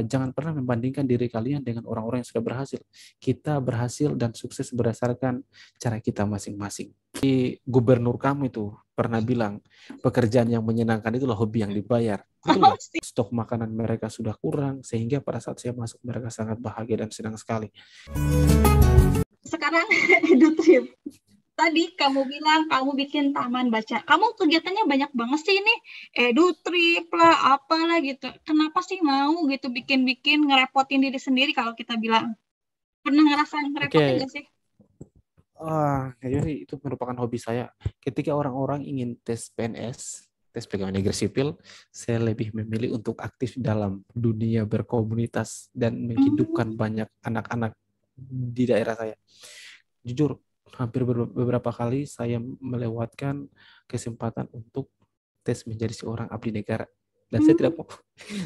jangan pernah membandingkan diri kalian dengan orang-orang yang sudah berhasil. Kita berhasil dan sukses berdasarkan cara kita masing-masing. Gubernur kamu itu pernah bilang, pekerjaan yang menyenangkan itulah hobi yang dibayar. Betul nggak? Stok makanan mereka sudah kurang, sehingga pada saat saya masuk mereka sangat bahagia dan senang sekali. Sekarang EduTrip. Tadi kamu bilang kamu bikin taman baca. Kamu kegiatannya banyak banget sih ini. EduTrip lah, apalah gitu. Kenapa sih mau gitu bikin-bikin ngerepotin diri sendiri kalau kita bilang? Pernah ngerasa ngerepotin nggak sih? Jadi itu merupakan hobi saya. Ketika orang-orang ingin tes PNS, tes pegawai negeri sipil, saya lebih memilih untuk aktif dalam dunia berkomunitas dan menghidupkan banyak anak-anak di daerah saya. Jujur, hampir beberapa kali saya melewatkan kesempatan untuk tes menjadi seorang abdi negara. Dan saya tidak mau,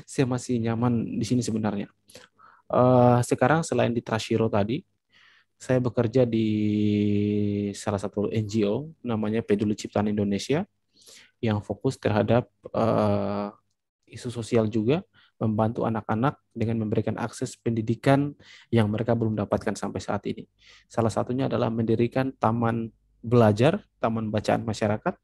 saya masih nyaman di sini sebenarnya. Sekarang selain di Trashiro tadi, saya bekerja di salah satu NGO namanya Peduli Ciptaan Indonesia yang fokus terhadap isu sosial juga, membantu anak-anak dengan memberikan akses pendidikan yang mereka belum dapatkan sampai saat ini. Salah satunya adalah mendirikan taman belajar, taman bacaan masyarakat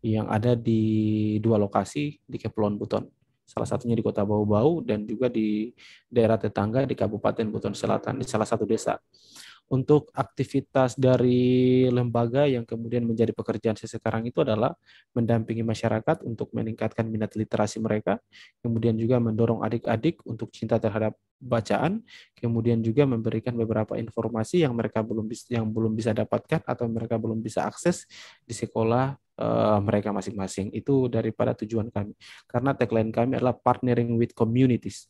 yang ada di 2 lokasi di Kepulauan Buton. Salah satunya di Kota Bau-Bau dan juga di daerah tetangga di Kabupaten Buton Selatan di salah satu desa. Untuk aktivitas dari lembaga yang kemudian menjadi pekerjaan saya sekarang itu adalah mendampingi masyarakat untuk meningkatkan minat literasi mereka, kemudian juga mendorong adik-adik untuk cinta terhadap bacaan, kemudian juga memberikan beberapa informasi yang mereka belum bisa dapatkan atau mereka belum bisa akses di sekolah mereka masing-masing. Itu daripada tujuan kami. Karena tagline kami adalah partnering with communities,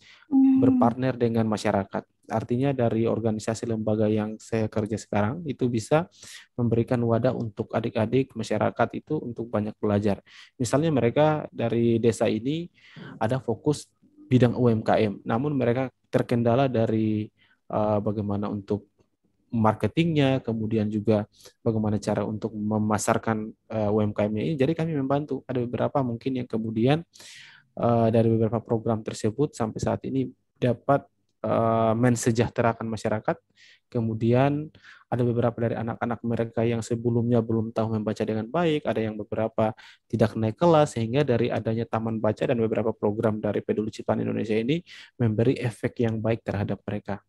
berpartner dengan masyarakat. Artinya dari organisasi lembaga yang saya kerja sekarang itu bisa memberikan wadah untuk adik-adik masyarakat itu untuk banyak belajar. Misalnya mereka dari desa ini ada fokus bidang UMKM, namun mereka terkendala dari bagaimana untuk marketingnya, kemudian juga bagaimana cara untuk memasarkan UMKM-nya ini. Jadi kami membantu. Ada beberapa mungkin yang kemudian dari beberapa program tersebut sampai saat ini dapat mensejahterakan masyarakat. Kemudian ada beberapa dari anak-anak mereka yang sebelumnya belum tahu membaca dengan baik, ada yang beberapa tidak naik kelas, sehingga dari adanya taman baca dan beberapa program dari Peduli Ciptaan Indonesia ini memberi efek yang baik terhadap mereka.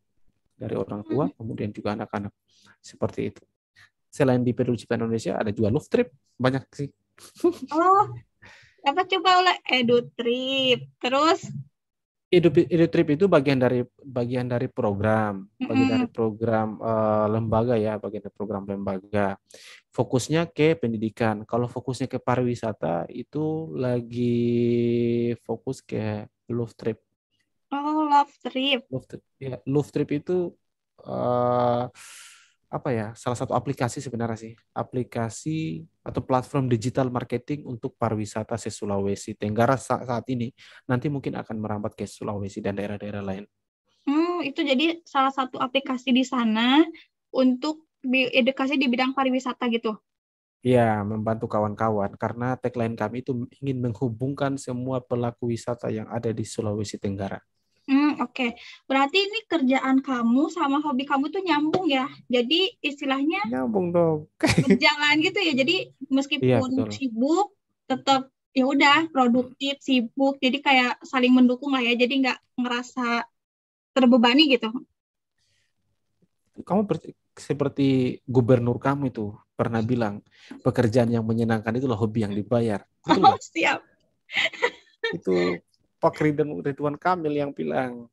Dari orang tua, kemudian juga anak-anak. Seperti itu. Selain di Peduli Ciptaan Indonesia, ada juga Love Trip. Banyak sih. Oh, apa coba oleh EduTrip. Terus EduTrip itu bagian dari program, lembaga ya, bagian dari program lembaga. Fokusnya ke pendidikan. Kalau fokusnya ke pariwisata itu lagi fokus ke Love Trip. Oh, Love Trip. Ya, Love Trip itu salah satu aplikasi sebenarnya sih, aplikasi atau platform digital marketing untuk pariwisata se-Sulawesi Tenggara saat ini, nanti mungkin akan merambat ke Sulawesi dan daerah-daerah lain. Itu jadi salah satu aplikasi di sana untuk edukasi di bidang pariwisata gitu. Ya, membantu kawan-kawan karena tagline kami itu ingin menghubungkan semua pelaku wisata yang ada di Sulawesi Tenggara. Oke. Berarti ini kerjaan kamu sama hobi kamu tuh nyambung ya. Jadi istilahnya nyambung dong. berjalan gitu ya. Jadi meskipun sibuk, tetap ya udah produktif, sibuk. Jadi kayak saling mendukung lah ya. Jadi nggak ngerasa terbebani gitu. Kamu seperti gubernur kamu itu pernah bilang, pekerjaan yang menyenangkan itulah hobi yang dibayar. Betul nggak? Siap. Itu Pak Ridwan Kamil yang bilang.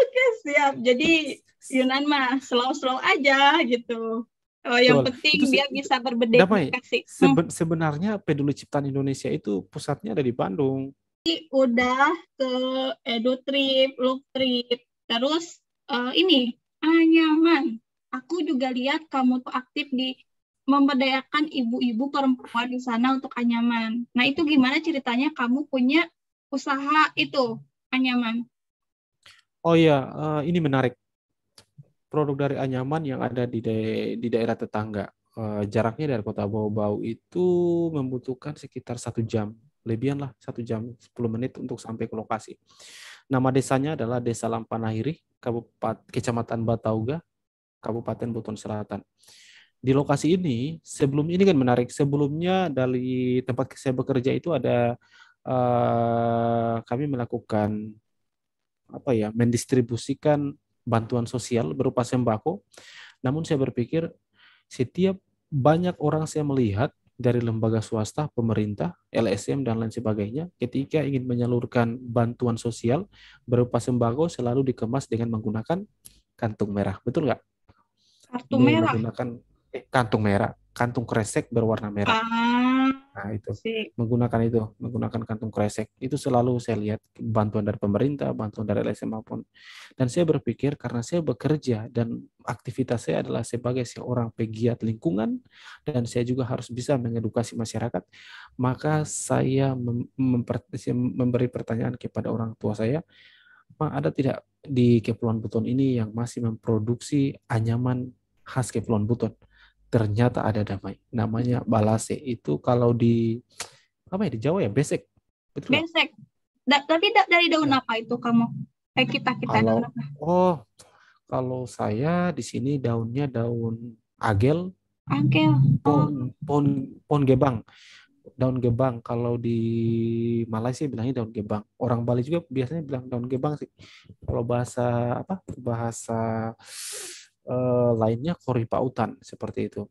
Oke, siap. Jadi Yunan mah slow-slow aja gitu. Yang penting itu dia bisa berdedikasi. Sebenarnya Peduli Ciptaan Indonesia itu pusatnya ada di Bandung. Udah ke EduTrip, Love Trip, terus ini Anyaman. Aku juga lihat kamu tuh aktif di memberdayakan ibu-ibu perempuan di sana untuk Anyaman. Nah, itu gimana ceritanya kamu punya usaha itu, Anyaman? Oh iya, ini menarik. Produk dari Anyaman yang ada di daerah tetangga. Jaraknya dari Kota Bau-Bau itu membutuhkan sekitar 1 jam lebihan lah 1 jam 10 menit untuk sampai ke lokasi. Nama desanya adalah Desa Lampanahiri, Kecamatan Batauga, Kabupaten Buton Selatan. Di lokasi ini, sebelum ini kan menarik, sebelumnya dari tempat saya bekerja itu ada kami melakukan mendistribusikan bantuan sosial berupa sembako. Namun saya berpikir setiap banyak orang saya melihat dari lembaga swasta, pemerintah, LSM dan lain sebagainya, ketika ingin menyalurkan bantuan sosial berupa sembako selalu dikemas dengan menggunakan kantung merah. Betul nggak? Kartu Ini merah. menggunakan kantung merah, kantung kresek berwarna merah. Nah, itu menggunakan kantung kresek. Itu selalu saya lihat bantuan dari pemerintah, bantuan dari LSM maupun. Dan saya berpikir karena saya bekerja dan aktivitas saya adalah sebagai seorang pegiat lingkungan dan saya juga harus bisa mengedukasi masyarakat, maka saya memberi pertanyaan kepada orang tua saya, "Pak, ada tidak di Kepulauan Buton ini yang masih memproduksi anyaman khas Kepulauan Buton?" Ternyata ada namanya balase. Itu kalau di di Jawa ya besek, betul nggak? Besek. Tapi dari daun Ya. apa itu kamu? Kita daun Kalau apa? kalau saya di sini daunnya daun agel, Angkel. Oh, pohon gebang, daun gebang. Kalau di Malaysia bilangnya daun gebang. Orang Bali juga biasanya bilang daun gebang sih. Kalau bahasa lainnya kori pautan seperti itu.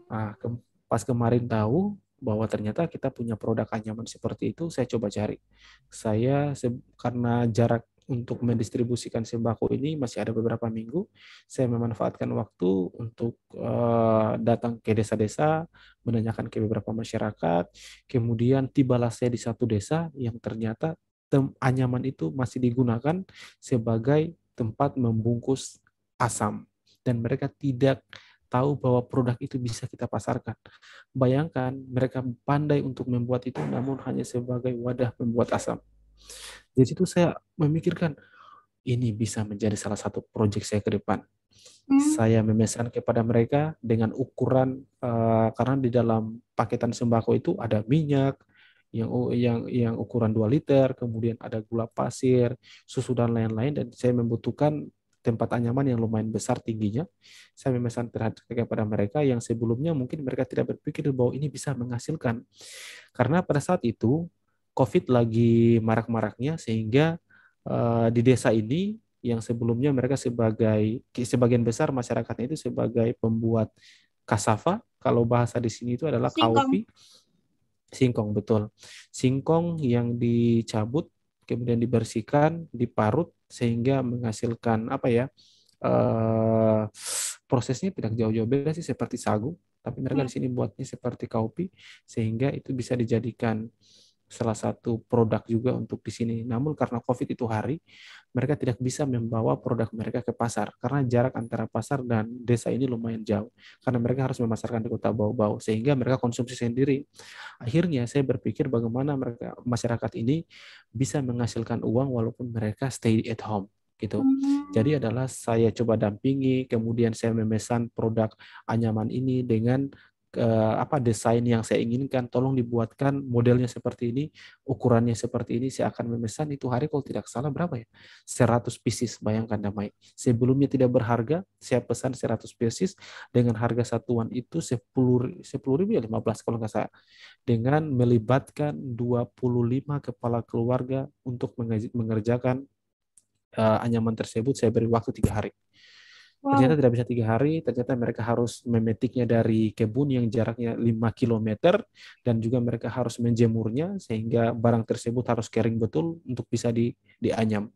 Nah, pas kemarin tahu bahwa ternyata kita punya produk anyaman seperti itu, saya coba cari. Karena jarak untuk mendistribusikan sembako ini masih ada beberapa minggu, saya memanfaatkan waktu untuk datang ke desa-desa, menanyakan ke beberapa masyarakat, kemudian tibalah saya di satu desa yang ternyata anyaman itu masih digunakan sebagai tempat membungkus asam, dan mereka tidak tahu bahwa produk itu bisa kita pasarkan. Bayangkan mereka pandai untuk membuat itu namun hanya sebagai wadah membuat asam. Jadi itu saya memikirkan ini bisa menjadi salah satu proyek saya ke depan. Saya memesan kepada mereka dengan ukuran karena di dalam paketan sembako itu ada minyak yang ukuran 2 liter, kemudian ada gula pasir, susu dan lain-lain, dan saya membutuhkan tempat anyaman yang lumayan besar tingginya. Saya memesan kepada mereka yang sebelumnya mungkin mereka tidak berpikir bahwa ini bisa menghasilkan. Karena pada saat itu COVID lagi marak-maraknya, sehingga di desa ini yang sebelumnya mereka sebagian besar masyarakatnya itu sebagai pembuat kasava, kalau bahasa di sini itu adalah singkong. kaupi, singkong, betul. Singkong yang dicabut, kemudian dibersihkan, diparut sehingga menghasilkan prosesnya tidak jauh-jauh beda sih seperti sagu, tapi mereka di sini buatnya seperti kaupi sehingga itu bisa dijadikan salah satu produk juga untuk di sini. Namun karena COVID itu mereka tidak bisa membawa produk mereka ke pasar karena jarak antara pasar dan desa ini lumayan jauh. Karena mereka harus memasarkan di kota Bau-Bau sehingga mereka konsumsi sendiri. Akhirnya saya berpikir bagaimana masyarakat ini bisa menghasilkan uang walaupun mereka stay at home gitu. Jadi adalah saya coba dampingi, kemudian saya memesan produk anyaman ini dengan desain yang saya inginkan, tolong dibuatkan modelnya seperti ini, ukurannya seperti ini. Saya akan memesan itu hari kalau tidak salah berapa ya, 100 pieces. Bayangkan Damai, sebelumnya tidak berharga, saya pesan 100 pieces dengan harga satuan itu 10 ribu ya 15 kalau nggak salah, dengan melibatkan 25 kepala keluarga untuk mengerjakan anyaman tersebut. Saya beri waktu 3 hari. Ternyata tidak bisa 3 hari, ternyata mereka harus memetiknya dari kebun yang jaraknya 5 km, dan juga mereka harus menjemurnya sehingga barang tersebut harus kering betul untuk bisa dianyam.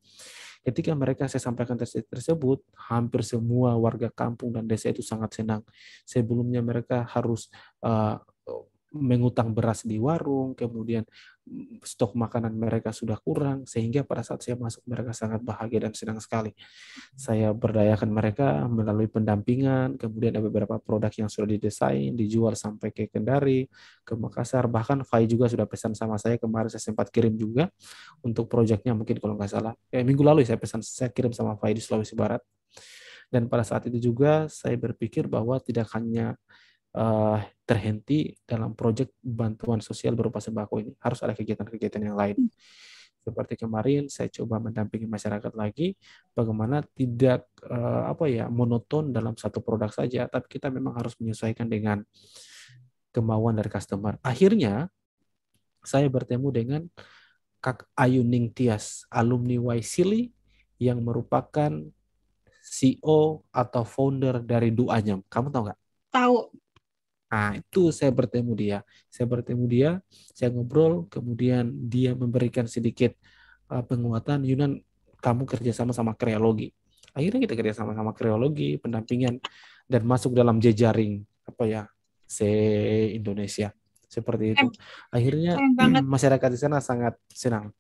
Ketika mereka saya sampaikan tersebut, hampir semua warga kampung dan desa itu sangat senang. Sebelumnya mereka harus mengutang beras di warung, kemudian stok makanan mereka sudah kurang, sehingga pada saat saya masuk mereka sangat bahagia dan senang sekali. Saya berdayakan mereka melalui pendampingan, kemudian ada beberapa produk yang sudah didesain, dijual sampai ke Kendari, ke Makassar, bahkan Fai juga sudah pesan sama saya, kemarin saya sempat kirim juga untuk proyeknya, mungkin kalau nggak salah, minggu lalu saya kirim sama Fai di Sulawesi Barat. Dan pada saat itu juga saya berpikir bahwa tidak hanya terhenti dalam proyek bantuan sosial berupa sembako ini. Harus ada kegiatan-kegiatan yang lain. Seperti kemarin saya coba mendampingi masyarakat lagi, bagaimana tidak monoton dalam satu produk saja, tapi kita memang harus menyesuaikan dengan kemauan dari customer. Akhirnya saya bertemu dengan Kak Ayu Ningtyas, alumni Waisili yang merupakan CEO atau founder dari Duanyam. Kamu tahu nggak? Tahu. Nah, itu saya bertemu dia. Saya ngobrol, kemudian dia memberikan sedikit penguatan, Yunan, kamu kerjasama sama kreologi. Akhirnya kita kerjasama sama kreologi, pendampingan, dan masuk dalam jejaring se-Indonesia. Seperti itu. Akhirnya masyarakat di sana sangat senang.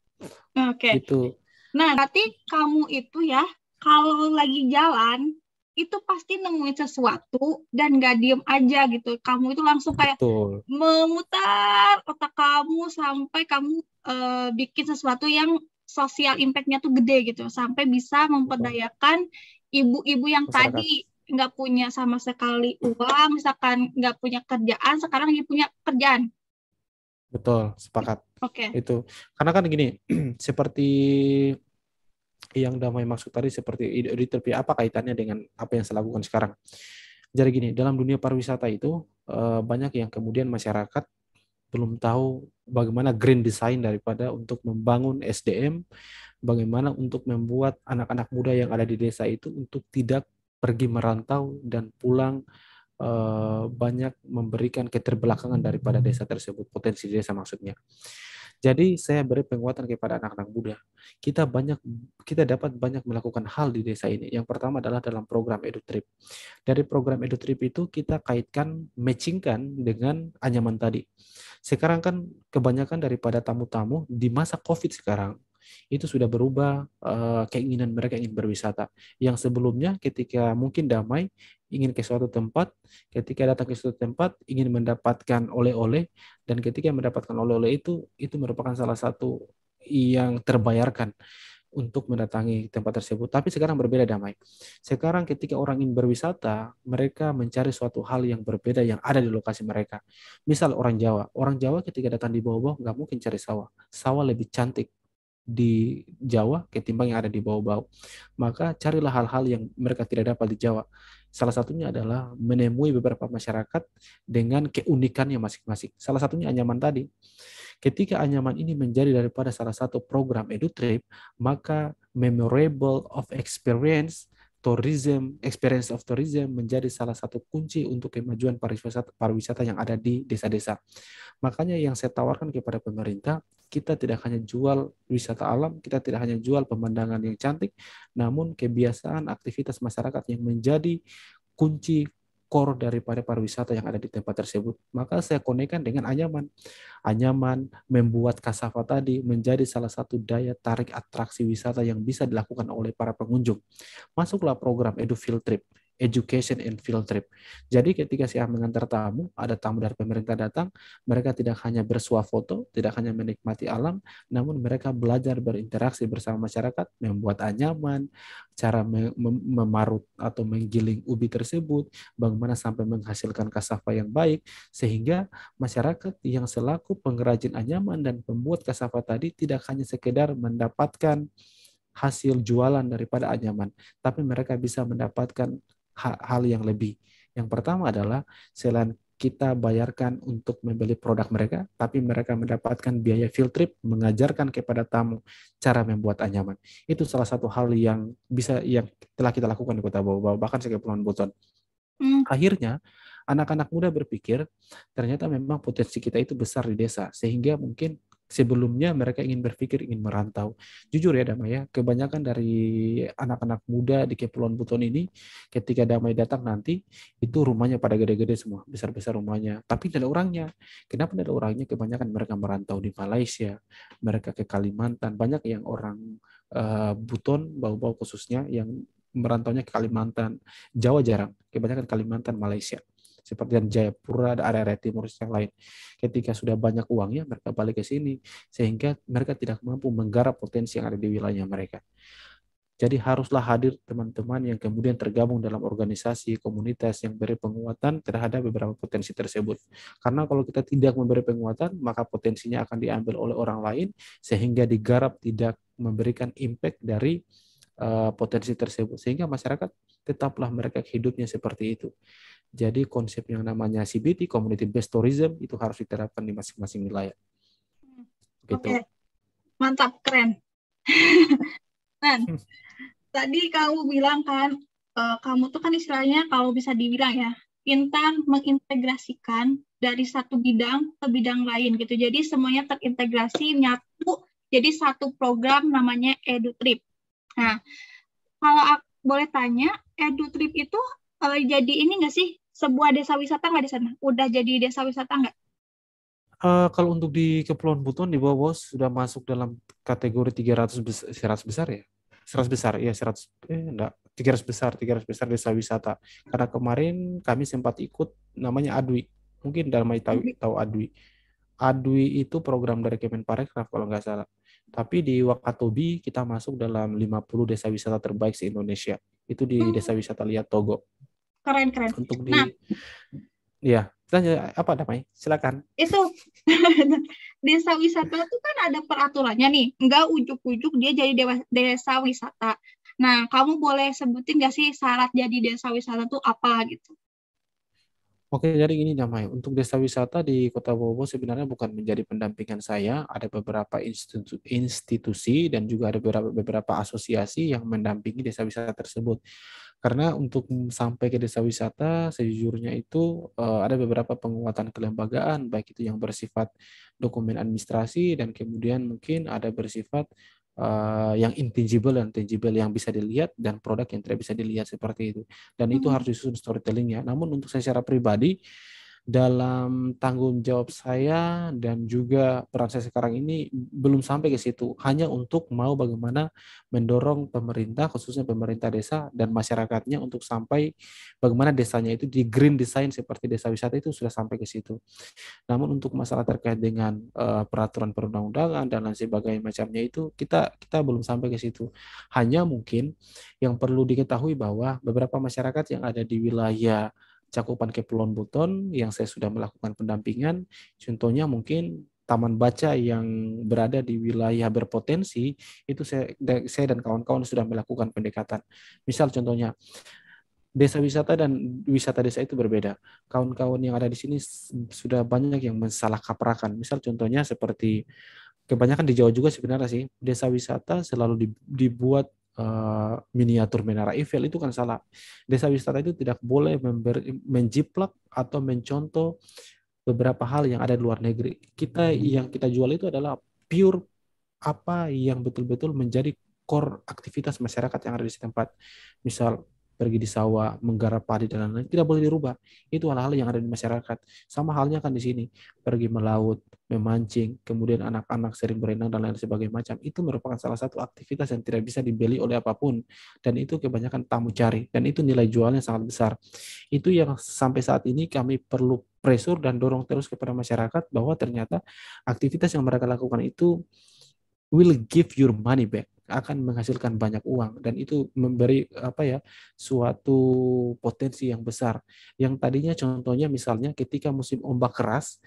Oke. Gitu. Nah, berarti kamu itu ya, kalau lagi jalan, itu pasti nemuin sesuatu dan gak diem aja gitu. Kamu itu langsung kayak memutar otak kamu sampai kamu bikin sesuatu yang sosial impact-nya tuh gede gitu. Sampai bisa memperdayakan ibu-ibu yang masyarakat. Tadi nggak punya sama sekali uang, misalkan nggak punya kerjaan, sekarang dia punya kerjaan. Betul, sepakat. Oke. Itu. Karena kan gini, seperti yang Damai maksud tadi, seperti editor, apa kaitannya dengan apa yang saya lakukan sekarang? Jadi gini, dalam dunia pariwisata itu banyak yang kemudian masyarakat belum tahu bagaimana green design daripada untuk membangun SDM, bagaimana untuk membuat anak-anak muda yang ada di desa itu untuk tidak pergi merantau dan pulang banyak memberikan keterbelakangan daripada desa tersebut, potensi desa maksudnya. Jadi saya beri penguatan kepada anak-anak muda. Kita dapat banyak melakukan hal di desa ini. Yang pertama adalah dalam program EduTrip. Dari program EduTrip itu kita kaitkan, matchingkan dengan anyaman tadi. Sekarang kan kebanyakan daripada tamu-tamu di masa COVID sekarang itu sudah berubah, keinginan mereka ingin berwisata. Yang sebelumnya ketika mungkin Damai ingin ke suatu tempat, ketika datang ke suatu tempat ingin mendapatkan oleh-oleh, dan ketika mendapatkan oleh-oleh itu merupakan salah satu yang terbayarkan untuk mendatangi tempat tersebut. Tapi sekarang berbeda, Damai. Sekarang ketika orang ingin berwisata, mereka mencari suatu hal yang berbeda yang ada di lokasi mereka. Misal orang Jawa ketika datang di bawah-bawah nggak mungkin cari sawah. Sawah lebih cantik di Jawa ketimbang yang ada di bawah-bawah. Maka carilah hal-hal yang mereka tidak dapat di Jawa. Salah satunya adalah menemui beberapa masyarakat dengan keunikannya masing-masing. Salah satunya anyaman tadi. Ketika anyaman ini menjadi daripada salah satu program EduTrip, maka memorable of experience of tourism menjadi salah satu kunci untuk kemajuan pariwisata yang ada di desa-desa. Makanya yang saya tawarkan kepada pemerintah, kita tidak hanya jual wisata alam, kita tidak hanya jual pemandangan yang cantik, namun kebiasaan aktivitas masyarakat yang menjadi kunci core daripada pariwisata yang ada di tempat tersebut. Maka saya konekkan dengan anyaman. Anyaman membuat Kasava tadi menjadi salah satu daya tarik atraksi wisata yang bisa dilakukan oleh para pengunjung. Masuklah program Edu Field Trip, Education and Field Trip. Jadi ketika saya mengantar tamu, ada tamu dari pemerintah datang, mereka tidak hanya bersuah foto, tidak hanya menikmati alam, namun mereka belajar berinteraksi bersama masyarakat, membuat anyaman, cara memarut atau menggiling ubi tersebut, bagaimana sampai menghasilkan kasava yang baik, sehingga masyarakat yang selaku pengrajin anyaman dan pembuat kasava tadi tidak hanya sekedar mendapatkan hasil jualan daripada anyaman, tapi mereka bisa mendapatkan hal yang lebih. Yang pertama adalah selain kita bayarkan untuk membeli produk mereka, tapi mereka mendapatkan biaya field trip, mengajarkan kepada tamu cara membuat anyaman. Itu salah satu hal yang telah kita lakukan di Kota Bau-Bau, bahkan ke Kepulauan Buton. Akhirnya anak-anak muda berpikir ternyata memang potensi kita itu besar di desa, sehingga mungkin sebelumnya mereka ingin merantau. Jujur ya Damai ya, kebanyakan dari anak-anak muda di Kepulauan Buton ini ketika Damai datang nanti, itu rumahnya pada gede-gede semua, besar-besar rumahnya, tapi tidak ada orangnya. Kenapa tidak ada orangnya? Kebanyakan mereka merantau di Malaysia, mereka ke Kalimantan, banyak yang orang Buton, Bau-Bau khususnya yang merantaunya ke Kalimantan. Jawa jarang, kebanyakan Kalimantan, Malaysia. Seperti di Jayapura, ada area timur yang lain. Ketika sudah banyak uangnya, mereka balik ke sini, sehingga mereka tidak mampu menggarap potensi yang ada di wilayah mereka. Jadi haruslah hadir teman-teman yang kemudian tergabung dalam organisasi, komunitas yang beri penguatan terhadap beberapa potensi tersebut. Karena kalau kita tidak memberi penguatan, maka potensinya akan diambil oleh orang lain, sehingga digarap tidak memberikan impact dari potensi tersebut. Sehingga masyarakat tetaplah mereka hidupnya seperti itu. Jadi konsep yang namanya CBT, Community Based Tourism, itu harus diterapkan di masing-masing wilayah. Gitu. Oke, mantap, keren. Nah, tadi kamu bilang kan, kamu tuh kan istilahnya kalau bisa dibilang ya, pintar mengintegrasikan dari satu bidang ke bidang lain gitu. Jadi semuanya terintegrasi, nyatu, jadi satu program namanya EduTrip. Nah, kalau aku boleh tanya, EduTrip itu jadi ini nggak sih, sebuah desa wisata nggak di sana? Udah jadi desa wisata nggak? Kalau untuk di Kepulauan Buton di bawah sudah masuk dalam kategori 300 besar, 100 besar ya? 100 besar, ya 100, enggak, 300 besar desa wisata. Karena kemarin kami sempat ikut namanya ADWI. Mungkin dalam tahu ADWI. ADWI itu program dari Kemenparekraf kalau nggak salah. Tapi di Wakatobi kita masuk dalam 50 desa wisata terbaik se-Indonesia. Itu di desa wisata Liat Togo. Keren. Untuk ya, tanya apa namanya? Silakan. Itu desa wisata itu kan ada peraturannya nih, nggak ujuk-ujuk dia jadi desa wisata. Nah, kamu boleh sebutin nggak sih syarat jadi desa wisata itu apa gitu? Oke, jadi ini namanya. Untuk desa wisata di Kota Bobo sebenarnya bukan menjadi pendampingan saya. Ada beberapa institusi dan juga ada beberapa asosiasi yang mendampingi desa wisata tersebut. Karena untuk sampai ke desa wisata, sejujurnya itu ada beberapa penguatan kelembagaan, baik itu yang bersifat dokumen administrasi dan kemudian mungkin ada bersifat yang intangible dan tangible yang bisa dilihat dan produk yang tidak bisa dilihat seperti itu. Dan itu harus disusun storytellingnya. Namun untuk saya secara pribadi, dalam tanggung jawab saya dan juga peran saya sekarang ini belum sampai ke situ. Hanya untuk mau bagaimana mendorong pemerintah, khususnya pemerintah desa dan masyarakatnya untuk sampai bagaimana desanya itu di green design seperti desa wisata itu sudah sampai ke situ. Namun untuk masalah terkait dengan peraturan perundang-undangan dan lain sebagainya macamnya itu kita belum sampai ke situ. Hanya mungkin yang perlu diketahui bahwa beberapa masyarakat yang ada di wilayah cakupan Kepulauan Buton yang saya sudah melakukan pendampingan, contohnya mungkin taman baca yang berada di wilayah berpotensi, itu saya dan kawan-kawan sudah melakukan pendekatan. Misal contohnya, desa wisata dan wisata desa itu berbeda. Kawan-kawan yang ada di sini sudah banyak yang mensalah kaprakan. Misal contohnya seperti, kebanyakan di Jawa juga sebenarnya sih, desa wisata selalu dibuat miniatur Menara Eiffel, itu kan salah. Desa wisata itu tidak boleh menjiplak atau mencontoh beberapa hal yang ada di luar negeri. Yang kita jual itu adalah pure apa yang betul-betul menjadi core aktivitas masyarakat yang ada di setempat. Misal pergi di sawah, menggarap padi dan lain-lain, tidak boleh dirubah. Itu hal-hal yang ada di masyarakat. Sama halnya kan di sini, pergi melaut, memancing, kemudian anak-anak sering berenang dan lain sebagainya macam. Itu merupakan salah satu aktivitas yang tidak bisa dibeli oleh apapun. Dan itu kebanyakan tamu cari. Dan itu nilai jualnya sangat besar. Itu yang sampai saat ini kami perlu pressure dan dorong terus kepada masyarakat bahwa ternyata aktivitas yang mereka lakukan itu will give your money back, akan menghasilkan banyak uang, dan itu memberi suatu potensi yang besar. Yang tadinya contohnya misalnya ketika musim ombak keras,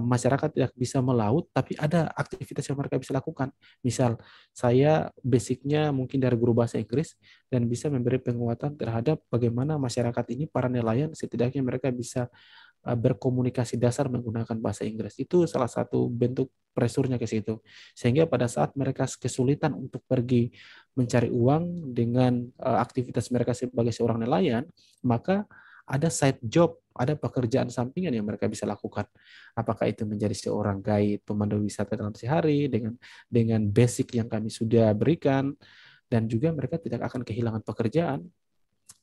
masyarakat tidak bisa melaut, tapi ada aktivitas yang mereka bisa lakukan. Misal saya basicnya mungkin dari guru bahasa Inggris dan bisa memberi penguatan terhadap bagaimana masyarakat ini, para nelayan, setidaknya mereka bisa berkomunikasi dasar menggunakan bahasa Inggris. Itu salah satu bentuk presurnya ke situ. Sehingga pada saat mereka kesulitan untuk pergi mencari uang dengan aktivitas mereka sebagai seorang nelayan, maka ada side job, ada pekerjaan sampingan yang mereka bisa lakukan. Apakah itu menjadi seorang guide, pemandu wisata dalam sehari dengan basic yang kami sudah berikan, dan juga mereka tidak akan kehilangan pekerjaan.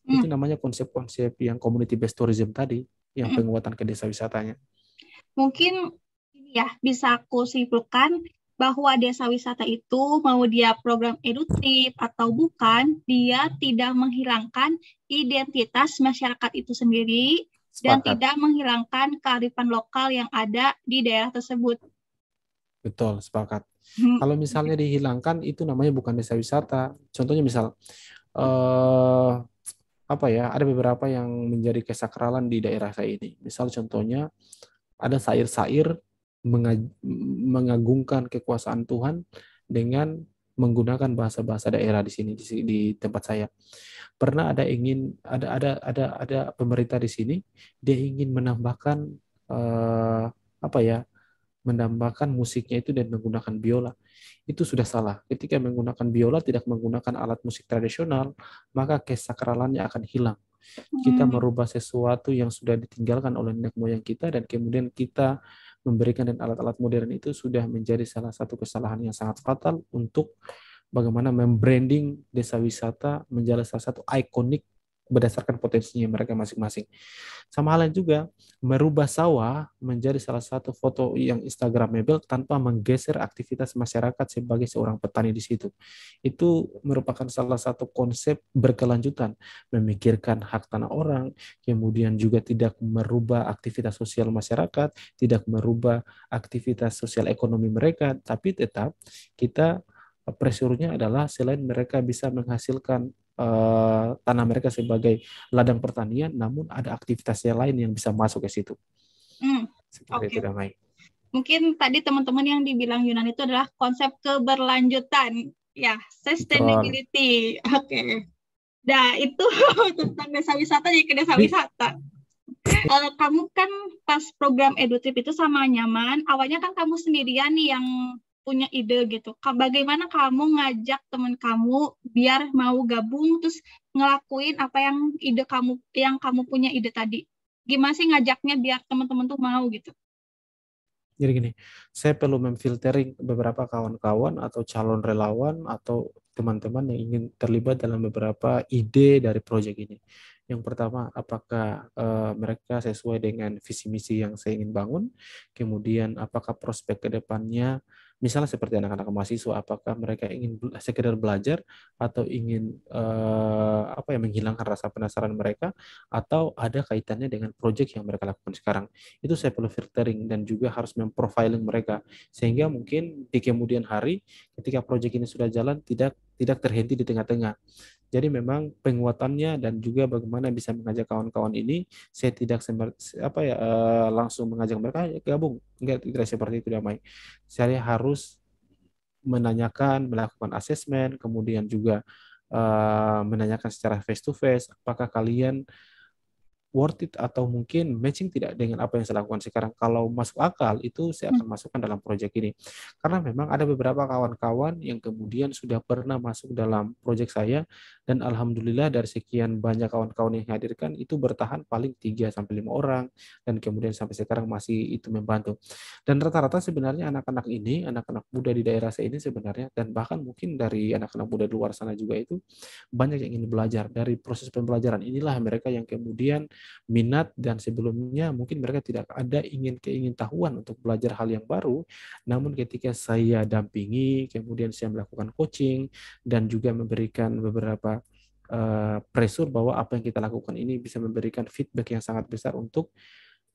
Itu namanya konsep-konsep yang community based tourism tadi, yang penguatan ke desa wisatanya. Mungkin ya bisa aku simpulkan bahwa desa wisata itu mau dia program EduTrip atau bukan, dia tidak menghilangkan identitas masyarakat itu sendiri. Dan tidak menghilangkan kearifan lokal yang ada di daerah tersebut. Betul, sepakat. Hmm, Kalau misalnya dihilangkan, itu namanya bukan desa wisata. Contohnya misal, eh, apa ya, ada beberapa yang menjadi kesakralan di daerah saya ini. Misal contohnya, ada syair-syair mengagungkan kekuasaan Tuhan dengan menggunakan bahasa-bahasa daerah di sini, di tempat saya. Pernah ada pemerintah di sini, dia ingin menambahkan eh, apa ya, menambahkan musiknya itu dan menggunakan biola. Itu sudah salah. Ketika menggunakan biola tidak menggunakan alat musik tradisional, maka kesakralannya akan hilang. Kita hmm, merubah sesuatu yang sudah ditinggalkan oleh nenek moyang kita dan kemudian kita memberikan dan alat-alat modern itu sudah menjadi salah satu kesalahan yang sangat fatal untuk bagaimana membranding desa wisata menjadi salah satu ikonik berdasarkan potensinya mereka masing-masing. Sama halnya juga merubah sawah menjadi salah satu foto yang Instagramable tanpa menggeser aktivitas masyarakat sebagai seorang petani di situ. Itu merupakan salah satu konsep berkelanjutan, memikirkan hak tanah orang, kemudian juga tidak merubah aktivitas sosial masyarakat, tidak merubah aktivitas sosial ekonomi mereka, tapi tetap kita pressure-nya adalah selain mereka bisa menghasilkan tanah mereka sebagai ladang pertanian, namun ada aktivitas yang lain yang bisa masuk ke situ. hmm. Seperti Oke. itu, Damai. Mungkin tadi teman-teman yang dibilang Yunan itu adalah konsep keberlanjutan. Ya, Betul. sustainability. Oke. Nah, itu tentang desa wisata jadi ke desa Tapi wisata. Kamu kan pas program EduTrip itu sama Nyaman, awalnya kan kamu sendirian nih yang punya ide gitu. Bagaimana kamu ngajak teman kamu biar mau gabung terus ngelakuin apa yang kamu punya ide tadi? Gimana sih ngajaknya biar teman-teman tuh mau gitu? jadi gini, saya perlu memfiltering beberapa kawan-kawan atau calon relawan atau teman-teman yang ingin terlibat dalam beberapa ide dari proyek ini. Yang pertama, apakah mereka sesuai dengan visi misi yang saya ingin bangun? Kemudian, apakah prospek ke depannya, misalnya seperti anak-anak mahasiswa, apakah mereka ingin sekedar belajar atau ingin apa ya, menghilangkan rasa penasaran mereka, atau ada kaitannya dengan proyek yang mereka lakukan sekarang? Itu saya perlu filtering dan juga harus memprofiling mereka sehingga mungkin di kemudian hari ketika proyek ini sudah jalan tidak terhenti di tengah-tengah. Jadi memang penguatannya dan juga bagaimana bisa mengajak kawan-kawan ini, saya tidak langsung mengajak mereka gabung, enggak, tidak seperti itu, Damai. Saya harus menanyakan, melakukan asesmen, kemudian juga menanyakan secara face to face apakah kalian worth it atau mungkin matching tidak dengan apa yang saya lakukan sekarang. Kalau masuk akal, itu saya akan masukkan dalam proyek ini. Karena memang ada beberapa kawan-kawan yang kemudian sudah pernah masuk dalam proyek saya, dan alhamdulillah dari sekian banyak kawan-kawan yang hadirkan, itu bertahan paling 3-5 orang, dan kemudian sampai sekarang masih itu membantu. Dan rata-rata sebenarnya anak-anak ini, anak-anak muda di daerah saya ini sebenarnya, dan bahkan mungkin dari anak-anak muda di luar sana juga itu, banyak yang ingin belajar. Dari proses pembelajaran inilah mereka yang kemudian minat, dan sebelumnya mungkin mereka tidak ada keingintahuan untuk belajar hal yang baru, namun ketika saya dampingi, kemudian saya melakukan coaching dan juga memberikan beberapa pressure bahwa apa yang kita lakukan ini bisa memberikan feedback yang sangat besar untuk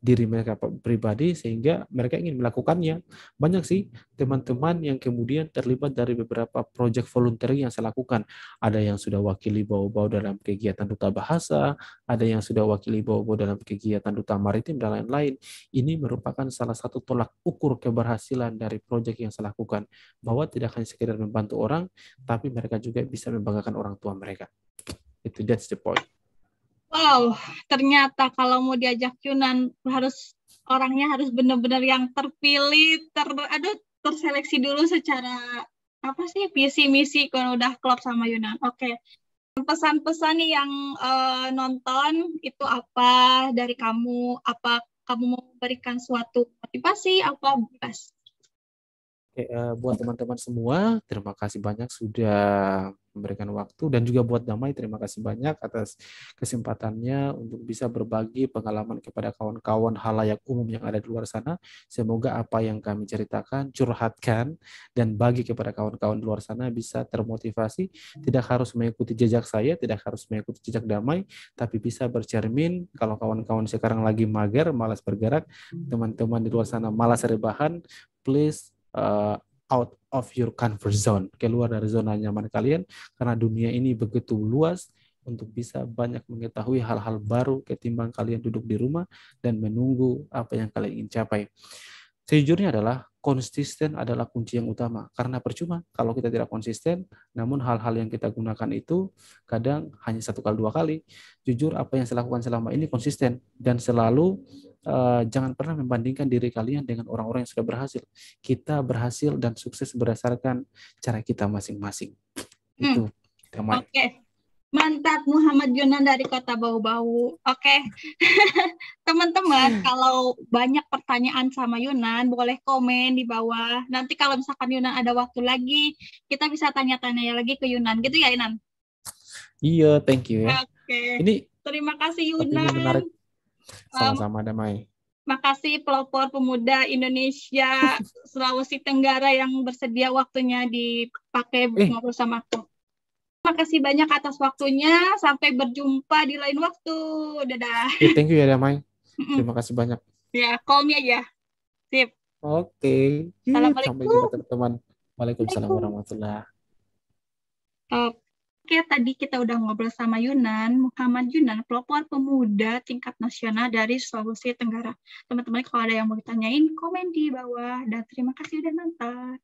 diri mereka pribadi sehingga mereka ingin melakukannya. Banyak sih teman-teman yang kemudian terlibat dari beberapa proyek volunteering yang saya lakukan. Ada yang sudah wakili bau-bau dalam kegiatan duta bahasa, ada yang sudah wakili bau-bau dalam kegiatan duta maritim dan lain-lain. Ini merupakan salah satu tolak ukur keberhasilan dari proyek yang saya lakukan, bahwa tidak hanya sekedar membantu orang, tapi mereka juga bisa membanggakan orang tua mereka. That's the point. Wow, ternyata kalau mau diajak Yunan orangnya harus benar-benar yang terpilih, terseleksi dulu secara apa sih visi misi kalau udah klop sama Yunan. Oke. Pesan-pesan nih yang nonton itu apa dari kamu? Apa kamu mau memberikan suatu motivasi apa bebas? Oke, buat teman-teman semua, terima kasih banyak sudah memberikan waktu, dan juga buat Damai, terima kasih banyak atas kesempatannya untuk bisa berbagi pengalaman kepada kawan-kawan halayak umum yang ada di luar sana. Semoga apa yang kami ceritakan, curhatkan, dan bagi kepada kawan-kawan di luar sana bisa termotivasi, tidak harus mengikuti jejak saya, tidak harus mengikuti jejak Damai, tapi bisa bercermin. Kalau kawan-kawan sekarang lagi mager, malas bergerak, teman-teman di luar sana malas rebahan, please out of your comfort zone, keluar dari zona nyaman kalian, karena dunia ini begitu luas untuk bisa banyak mengetahui hal-hal baru ketimbang kalian duduk di rumah dan menunggu apa yang kalian ingin capai. Sejujurnya adalah konsisten adalah kunci yang utama, karena percuma kalau kita tidak konsisten, namun hal-hal yang kita gunakan itu kadang hanya 1 kali 2 kali. Jujur apa yang saya lakukan selama ini konsisten, dan selalu jangan pernah membandingkan diri kalian dengan orang-orang yang sudah berhasil. Kita berhasil dan sukses berdasarkan cara kita masing-masing. Itu Damai. Oke. Mantap, Muhammad Yunan dari Kota Bau-Bau. Oke. Teman-teman, kalau banyak pertanyaan sama Yunan, boleh komen di bawah. Nanti kalau misalkan Yunan ada waktu lagi, kita bisa tanya-tanya lagi ke Yunan. Gitu ya, Yunan? Iya, thank you ya. Oke. Ini terima kasih topiknya Yunan. menarik. Sama-sama, Damai. Makasih pelopor pemuda Indonesia Sulawesi Tenggara yang bersedia waktunya dipakai ngobrol sama aku. Terima kasih banyak atas waktunya. Sampai berjumpa di lain waktu. Dadah. Thank you ya, Damai. Terima kasih banyak. Ya, call me aja. Sip. Oke. Assalamualaikum. Sampai jumpa teman-teman. Waalaikumsalam warahmatullahi. Oke, tadi kita udah ngobrol sama Yunan, Muhammad Yunan, pelopor pemuda tingkat nasional dari Sulawesi Tenggara. Teman-teman kalau ada yang mau ditanyain, komen di bawah. Dan terima kasih udah nonton.